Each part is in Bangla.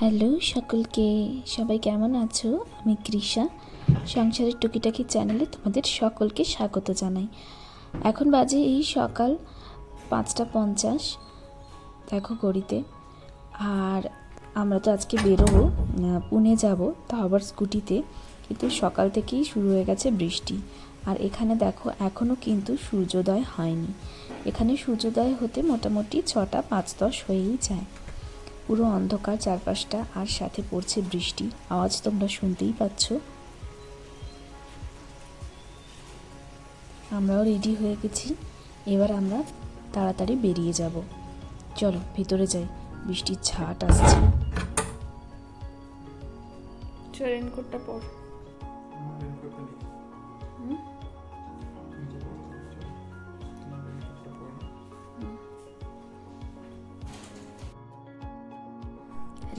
হ্যালো সকলকে, সবাই কেমন আছো? আমি কৃষা, সংসারের টুকিটাকি চ্যানেলে তোমাদের সকলকে স্বাগত জানাই। এখন বাজে এই সকাল 5:50, দেখো ঘড়িতে। আর আমরা তো আজকে বেরোবো, পুনে যাব, তা আবার স্কুটিতে। কিন্তু সকাল থেকেই শুরু হয়ে গেছে বৃষ্টি। আর এখানে দেখো এখনও কিন্তু সূর্যোদয় হয়নি। এখানে সূর্যোদয় হতে মোটামুটি 6টা 5-10 হয়েই যায়। পুরো অন্ধকার চারপাশটা, আর সাথে পড়ছে বৃষ্টি। আওয়াজ তোমরা শুনতেই পাচ্ছ। আমরাও রেডি হয়ে গেছি, এবার আমরা তাড়াতাড়ি বেরিয়ে যাব। চলো ভিতরে যাই, বৃষ্টির ছাট আসছে। রেনকোটটা পর।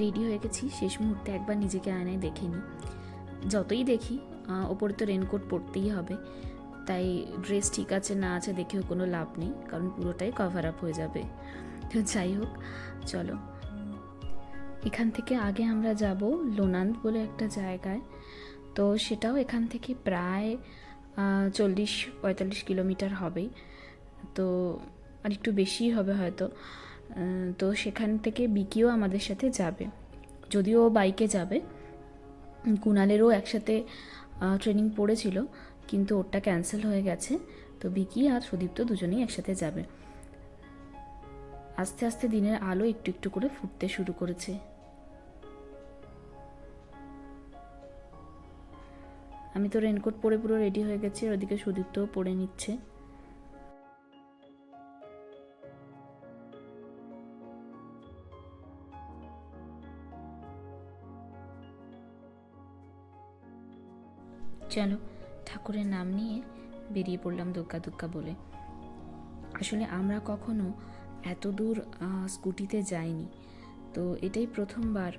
রেডি হয়ে গেছি, শেষ মুহূর্তে একবার নিজেকে আয়নায় দেখে নিই। যতই দেখি ওপরে তো রেনকোট পরতেই হবে, তাই ড্রেস ঠিক আছে না আছে দেখেও কোনো লাভ নেই, কারণ পুরোটাই কভার আপ হয়ে যাবে। তো যাই হোক, চলো। এখান থেকে আগে আমরা যাব লোনান্দ বলে একটা জায়গায়। তো সেটাও এখান থেকে প্রায় 40-45 কিলোমিটার হবে, তো আর একটু বেশি হবে হয়তো। তো সেখান থেকে বিকিও আমাদের সাথে যাবে, যদিও ও বাইকে যাবে। কুণালেরও একসাথে ট্রেনিং পড়েছিল, কিন্তু ওরটা ক্যান্সেল হয়ে গেছে। তো বিকি আর সুদীপ্ত দুজনেই একসাথে যাবে। আস্তে আস্তে দিনের আলো একটু একটু করে ফুটতে শুরু করেছে। আমি তো রেনকোট পরে পুরো রেডি হয়ে গেছি, আর ওদিকে সুদীপ্তও পরে নিচ্ছে। চলো, ঠাকুরের নাম নিয়ে বেরিয়ে পড়লাম দুগ্গা দুগ্গা বলে। আসলে আমরা কখনো এত দূর স্কুটিতে যাইনি, তো এটাই প্রথমবার।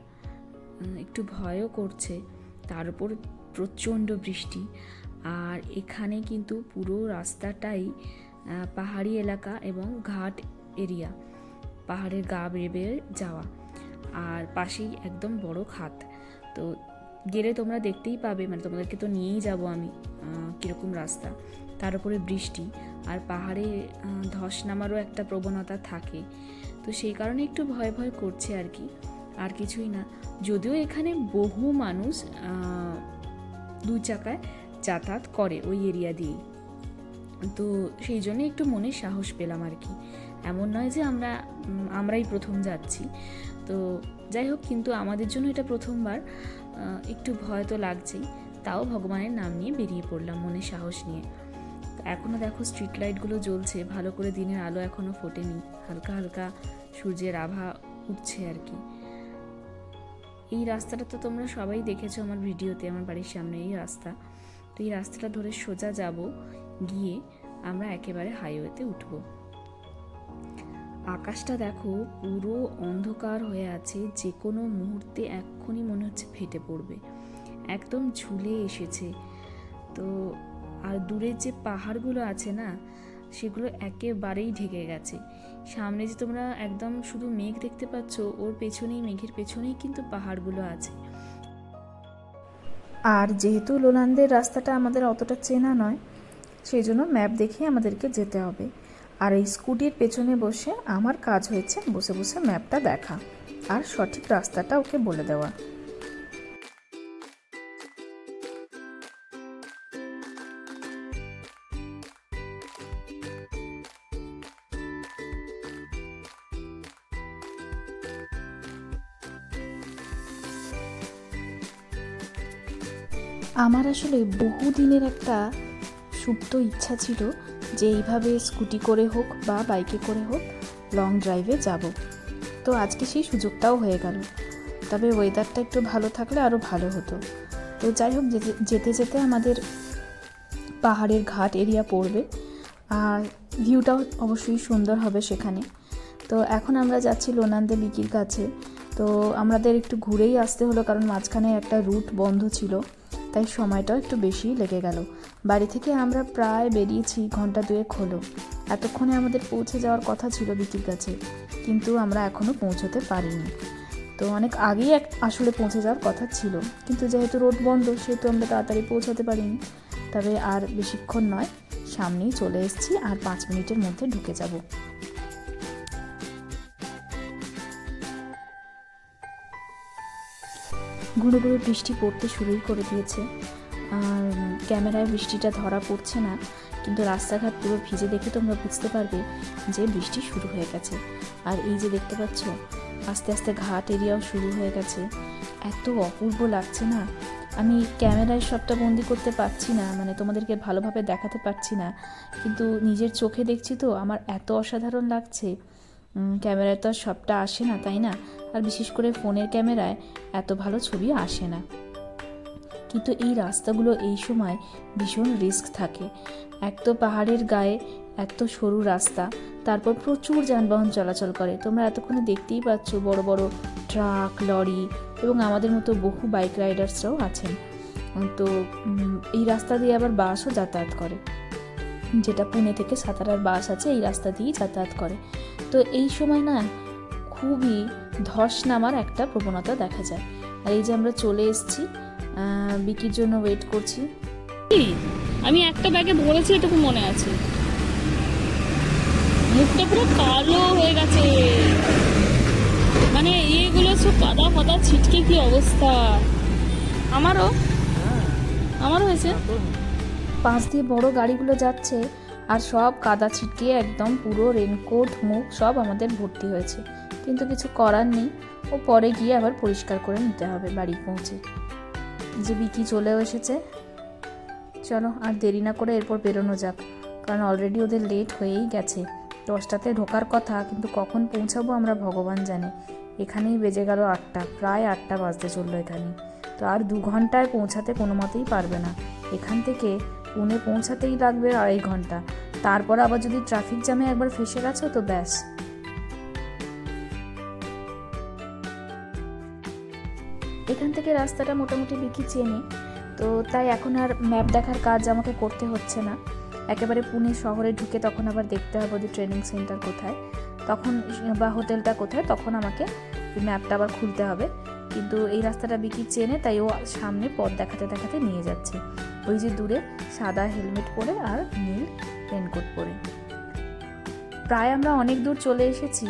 একটু ভয়ও করছে, তার উপর প্রচণ্ড বৃষ্টি। আর এখানে কিন্তু পুরো রাস্তাটাই পাহাড়ি এলাকা এবং ঘাট এরিয়া, পাহাড়ের গা বেয়ে বেয়ে যাওয়া, আর পাশেই একদম বড় খাত। তো গেলে তোমরা দেখতেই পাবে, মানে তোমাদেরকে তো নিয়েই যাব আমি কীরকম রাস্তা। তার উপরে বৃষ্টি, আর পাহাড়ে ধস নামারও একটা প্রবণতা থাকে, তো সেই কারণে একটু ভয় ভয় করছে আর কি, আর কিছুই না। যদিও এখানে বহু মানুষ 2 চাকায় যাতায়াত করে ওই এরিয়া দিয়েই, তো সেই জন্য একটু মনে সাহস পেলাম আর কি। এমন নয় যে আমরাই প্রথম যাচ্ছি। তো যাই হোক, কিন্তু আমাদের জন্য এটা প্রথমবার, একটু ভয় তো লাগছেই। তাও ভগবানের নাম নিয়ে বেরিয়ে পড়লাম মনে সাহস নিয়ে। এখনও দেখো স্ট্রিট লাইটগুলো জ্বলছে, ভালো করে দিনের আলো এখনও ফোটেনি, হালকা হালকা সূর্যের আভা উঠছে আর কি। এই রাস্তাটা তো তোমরা সবাই দেখেছো আমার ভিডিওতে, আমার বাড়ির সামনে এই রাস্তা। তো এই রাস্তাটা ধরে সোজা যাব, গিয়ে আমরা একেবারে হাইওয়েতে উঠবো। আকাশটা দেখো পুরো অন্ধকার হয়ে আছে, যে কোনো মুহূর্তে এক্ষুনি মনে হচ্ছে ফেটে পড়বে, একদম ঝুলে এসেছে। তো আর দূরের যে পাহাড়গুলো আছে না, সেগুলো একেবারেই ঢেকে গেছে। সামনে যে তোমরা একদম শুধু মেঘ দেখতে পাচ্ছ, ওর পেছনেই, মেঘের পেছনেই কিন্তু পাহাড়গুলো আছে। আর যেহেতু লোনান্দের রাস্তাটা আমাদের অতটা চেনা নয়, সেই জন্য ম্যাপ দেখে আমাদেরকে যেতে হবে। আর এই স্কুটির পেছনে বসে আমার কাজ হয়েছে বসে বসে ম্যাপটা দেখা আর সঠিক রাস্তাটা ওকে বলে দেওয়া। আমার আসলে বহুদিনের একটা সুপ্ত ইচ্ছা ছিল যে এইভাবে স্কুটি করে হোক বা বাইকে করে হোক লং ড্রাইভে যাব। তো আজকে সেই সুযোগটাও হয়ে গেল, তবে ওয়েদারটা একটু ভালো থাকলে আরও ভালো হতো। তো যাই হোক, যেতে যেতে আমাদের পাহাড়ের ঘাট এরিয়া পড়বে, আর ভিউটাও অবশ্যই সুন্দর হবে সেখানে। তো এখন আমরা যাচ্ছি লোনান্দে বিকির কাছে। তো আমাদের একটু ঘুরেই আসতে হলো, কারণ মাঝখানে একটা রুট বন্ধ ছিল, তাই সময়টাও একটু বেশি লেগে গেল। বাড়ি থেকে আমরা প্রায় বেরিয়েছি ঘন্টা 2 হলো। এতক্ষণে আমাদের পৌঁছে যাওয়ার কথা ছিল বিকির কাছে, কিন্তু আমরা এখনও পৌঁছতে পারিনি। তো তো অনেক আগেই আসলে পৌঁছে যাওয়ার কথা ছিল, কিন্তু যেহেতু রোড বন্ধ সেহেতু আমরা তাড়াতাড়ি পৌঁছাতে পারিনি। তবে আর বেশিক্ষণ নয়, সামনেই চলে এসেছি, আর 5 মিনিটের মধ্যে ঢুকে যাব। ঘুরে ঘুরে বৃষ্টি পড়তে শুরুই করে দিয়েছে, আর ক্যামেরায় বৃষ্টিটা ধরা পড়ছে না, কিন্তু রাস্তাঘাট পুরো ভিজে দেখে তোমরা বুঝতে পারবে যে বৃষ্টি শুরু হয়ে গেছে। আর এই যে দেখতে পাচ্ছ আস্তে আস্তে ঘাট এরিয়াও শুরু হয়ে গেছে। এত অপূর্ব লাগছে না, আমি ক্যামেরায় সবটা বন্দি করতে পারছি না, মানে তোমাদেরকে ভালোভাবে দেখাতে পারছি না, কিন্তু নিজের চোখে দেখছি তো আমার এত অসাধারণ লাগছে। ক্যামেরায় তো আর সবটা আসে না, তাই না? আর বিশেষ করে ফোনের ক্যামেরায় এত ভালো ছবি আসে না। কিন্তু এই রাস্তাগুলো এই সময় ভীষণ রিস্ক থাকে। এক তো পাহাড়ের গায়ে এত সরু রাস্তা, তারপর প্রচুর যানবাহন চলাচল করে। তোমরা এতক্ষণে দেখতেই পাচ্ছ বড় বড় ট্রাক, লরি এবং আমাদের মতো বহু বাইক রাইডার্সরাও আছেন। তো এই রাস্তা দিয়ে আবার বাসও যাতায়াত করে, যেটা পুনে থেকে সাতারার বাস আছে এই রাস্তা দিয়েই যাতায়াত করে। তো এই সময় না খুবই ধস নামার একটা প্রবণতা দেখা যায়। আর এই যে আমরা চলে এসেছি, বিকির জন্য ওয়েট করছি। আমি একটা ব্যাগে ভরেছি, এটুকু মনে আছে। মুখটা পুরো কালো হয়ে গেছে, মানে এগুলো সব কাদা ফাদা ছিটকে কি অবস্থা। আমারও হয়েছে। পাশ দিয়ে বড় গাড়িগুলো যাচ্ছে আর সব কাদা ছিটকে একদম পুরো রেনকোট মুখ সব আমাদের ভর্তি হয়েছে, কিন্তু কিছু করার নেই, ও পরে গিয়ে আবার পরিষ্কার করে নিতে হবে বাড়ি পৌঁছে। যে বিকি চলেও এসেছে, চলো আর দেরি না করে এরপর বেরোনো যাক, কারণ অলরেডি ওদের লেট হয়েই গেছে। 10টাতে ঢোকার কথা, কিন্তু কখন পৌঁছাবো আমরা ভগবান জানে। এখানেই বেজে গেল 8টা, প্রায় 8টা বাজতে চললো এখানেই। তো আর 2 ঘন্টায় পৌঁছাতে কোনো মতেই পারবে না। এখান থেকে পুনে পৌঁছাতেই লাগবে 2.5 ঘন্টা, তারপর আবার যদি ট্রাফিক জ্যামে একবার ফেসে গেছো তো ব্যাস। এখান থেকে রাস্তাটা মোটামুটি বিকি চেনে, তো তাই এখন আর ম্যাপ দেখার কাজ আমাকে করতে হচ্ছে না। একেবারে পুনে শহরে ঢুকে তখন আবার দেখতে হবে যে ট্রেনিং সেন্টার কোথায়, তখন বা হোটেলটা কোথায়, তখন আমাকে ম্যাপটা আবার খুলতে হবে। কিন্তু এই রাস্তাটা বিকি চেনে, তাই ও সামনে পথ দেখাতে দেখাতে নিয়ে যাচ্ছে। ওই যে দূরে সাদা হেলমেট পরে আর নীল রেনকোট পরে। প্রায় আমরা অনেক দূর চলে এসেছি,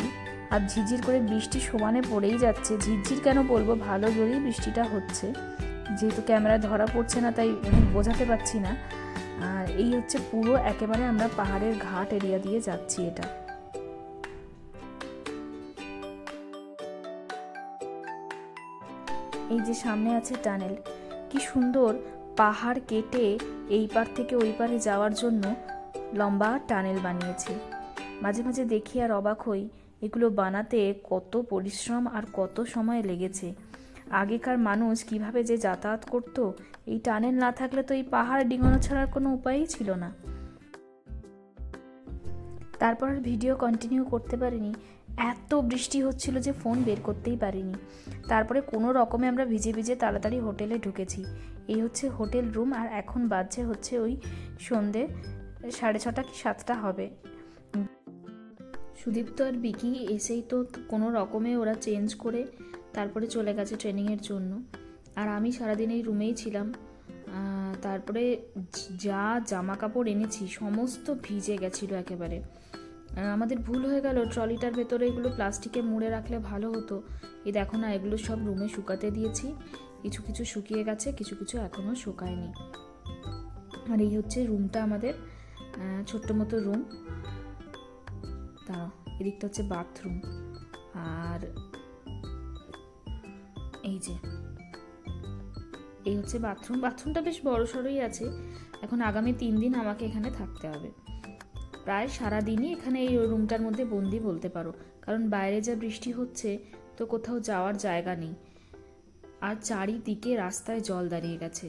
আর ঝিরঝির করে বৃষ্টি সমানে পড়েই যাচ্ছে। ঝিরঝির কেন বলবো, ভালো জোরেই বৃষ্টিটা হচ্ছে, যেহেতু ক্যামেরা ধরা পড়ছে না তাই বোঝাতে পারছি না। আর এই হচ্ছে পুরো একেবারে আমরা পাহাড়ের ঘাট এরিয়া দিয়ে যাচ্ছি। এটা এই যে সামনে আছে টানেল, কি সুন্দর পাহাড় কেটে এই পার থেকে ওই পারে যাওয়ার জন্য লম্বা টানেল বানিয়েছে। মাঝে মাঝে দেখি আর অবাক হই, এগুলো বানাতে কত পরিশ্রম আর কত সময় লেগেছে। আগেকার মানুষ কিভাবে যে যাতায়াত করত, এই টানেল না থাকলে তো এই পাহাড় ডিঙানো ছাড়ার কোনো উপায়ই ছিল না। তারপর আর ভিডিও কন্টিনিউ করতে পারিনি, এত বৃষ্টি হচ্ছিল যে ফোন বের করতেই পারিনি। তারপরে কোনো রকমে আমরা ভিজে ভিজে তাড়াতাড়ি হোটেলে ঢুকেছি। এই হচ্ছে হোটেল রুম, আর এখন বাজছে হচ্ছে ওই সন্ধে 6:30 কি 7টা হবে। সুদীপ্ত আর বিকি এসেই তো কোনো রকমে ওরা চেঞ্জ করে তারপরে চলে গেছে ট্রেনিংয়ের জন্য, আর আমি সারাদিন এই রুমেই ছিলাম। তারপরে যা জামা কাপড় এনেছি সমস্ত ভিজে গেছিলো একেবারে। আমাদের ভুল হয়ে গেল, ট্রলিটার ভেতরে এগুলো প্লাস্টিকে মুড়ে রাখলে ভালো হতো। এই দেখো না, এগুলো সব রুমে শুকাতে দিয়েছি, কিছু কিছু শুকিয়ে গেছে, কিছু কিছু এখনও শুকায়নি। আর এই হচ্ছে রুমটা আমাদের, ছোট্ট মতো রুম। দাঁড়াও, এদিকটা হচ্ছে বাথরুম, আর এই হচ্ছে বাথরুম। বাথরুমটা বেশ বড় সড়ই আছে। এখন আগামী 3 দিন আমাকে এখানে থাকতে হবে, প্রায় সারাদিনই এখানে এই রুমটার মধ্যে বন্দি বলতে পারো, কারণ বাইরে যা বৃষ্টি হচ্ছে তো কোথাও যাওয়ার জায়গা নেই, আর চারিদিকে রাস্তায় জল দাঁড়িয়ে গেছে।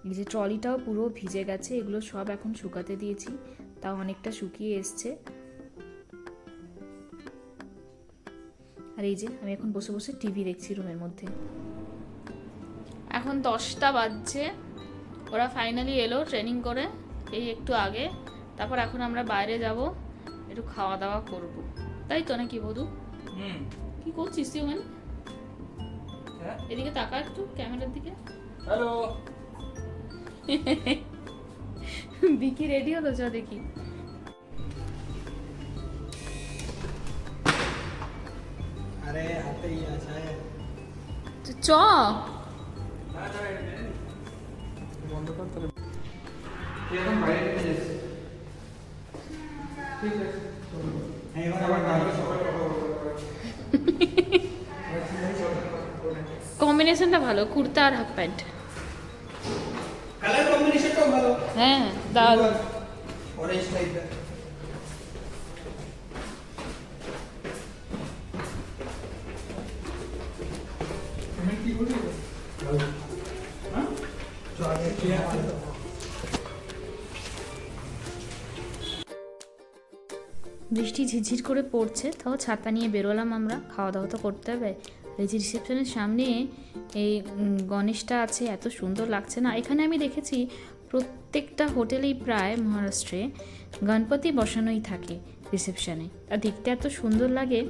এই যে ট্রলিটাও পুরো ভিজে গেছে, এগুলো সব এখন শুকাতে দিয়েছি, তাও অনেকটা শুকিয়ে এসছে। আর এই যে আমি এখন বসে বসে টিভি দেখছি রুমের মধ্যে। এখন 10টা বাজছে, ওরা ফাইনালি এলো ট্রেনিং করে এই একটু আগে। তারপর এখন আমরা বাইরে যাব, একটু খাওয়া দাওয়া করব, তাই তো নাকি বধু? কি করছিস তুই ওখানে? এদিকে তাকা একটু ক্যামেরার দিকে। হ্যালো। বিকি রেডি হলো, যা দেখি। আরে হাতেই আছে। চ বন্ধ কর তাহলে। তুই এখন বাইরে নিয়ে যাস। ঠিক আছে। হ্যাঁ, এবার আবার কালকে সকালে কথা বলবো। কম্বিনেশনটা ভালো, কুর্তা আর হাফ প্যান্ট। কালার কম্বিনেশনটাও ভালো। হ্যাঁ দারুণ। অরেঞ্জ টাইপের। আমি কি বলি? হ্যাঁ? চল কি আছে? বৃষ্টি ঝিরঝির করে পড়ছে, তাও ছাতা নিয়ে বেরোলাম আমরা। খাওয়া দাওয়া তো করতে হবে। এই যে রিসেপশনের সামনে এই গণেশটা আছে, এত সুন্দর লাগছে না? এখানে আমি দেখেছি প্রত্যেকটা হোটেলেই প্রায় মহারাষ্ট্রে গণপতি বসানোই থাকে রিসেপশনে, আর দেখতে এত সুন্দর লাগে।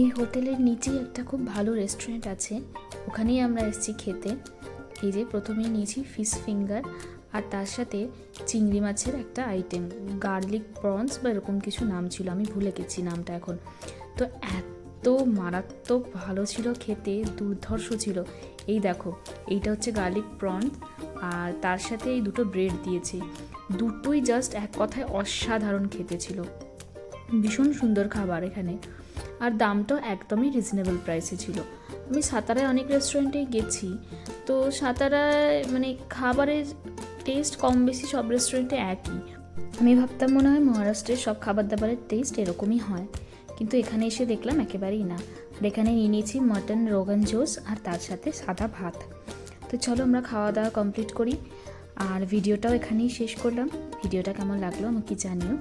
এই হোটেলের নিচেই একটা খুব ভালো রেস্টুরেন্ট আছে, ওখানেই আমরা এসেছি খেতে। এই যে প্রথমেই নিয়েছি ফিশ ফিঙ্গার, আর তার সাথে চিংড়ি মাছের একটা আইটেম, গার্লিক প্রনস বা এরকম কিছু নাম ছিল, আমি ভুলে গেছি নামটা এখন। তো এত মারাত্মক ভালো ছিল খেতে, দুর্ধর্ষ ছিল। এই দেখো, এইটা হচ্ছে গার্লিক প্রনস, আর তার সাথে এই দুটো ব্রেড দিয়েছে। দুটোই জাস্ট এক কথায় অসাধারণ খেতে ছিল। ভীষণ সুন্দর খাবার এখানে, আর দামটাও একদমই রিজনেবল প্রাইসে ছিল। আমি সাতারায় অনেক রেস্টুরেন্টেই গেছি, তো সাতারায় মানে খাবারের টেস্ট কম বেশি সব রেস্টুরেন্টে একই। আমি ভাবতাম মনে হয় মহারাষ্ট্রের সব খাবার দাবারের টেস্ট এরকমই হয়, কিন্তু এখানে এসে দেখলাম একেবারেই না। আর এখানে নিয়ে নিয়েছি মাটন রোগান জোস আর তার সাথে সাদা ভাত। তো চলো আমরা খাওয়া দাওয়া কমপ্লিট করি, আর ভিডিওটাও এখানেই শেষ করলাম। ভিডিওটা কেমন লাগলো আমাকে জানিও,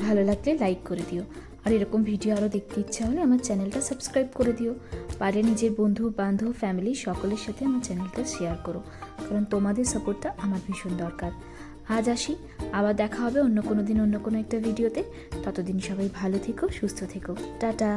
ভালো লাগলে লাইক করে দিও, আর এরকম ভিডিও আরও দেখতে ইচ্ছা হলে আমার চ্যানেলটা সাবস্ক্রাইব করে দিও। পারলে নিজের বন্ধু বান্ধব ফ্যামিলি সকলের সাথে আমার চ্যানেলটা শেয়ার করো, কারণ তোমাদের সাপোর্টটা আমার ভীষণ দরকার। আজ আসি, আবার দেখা হবে অন্য কোনো দিন অন্য কোনো একটা ভিডিওতে। ততদিন সবাই ভালো থেকো, সুস্থ থেকো, টাটা।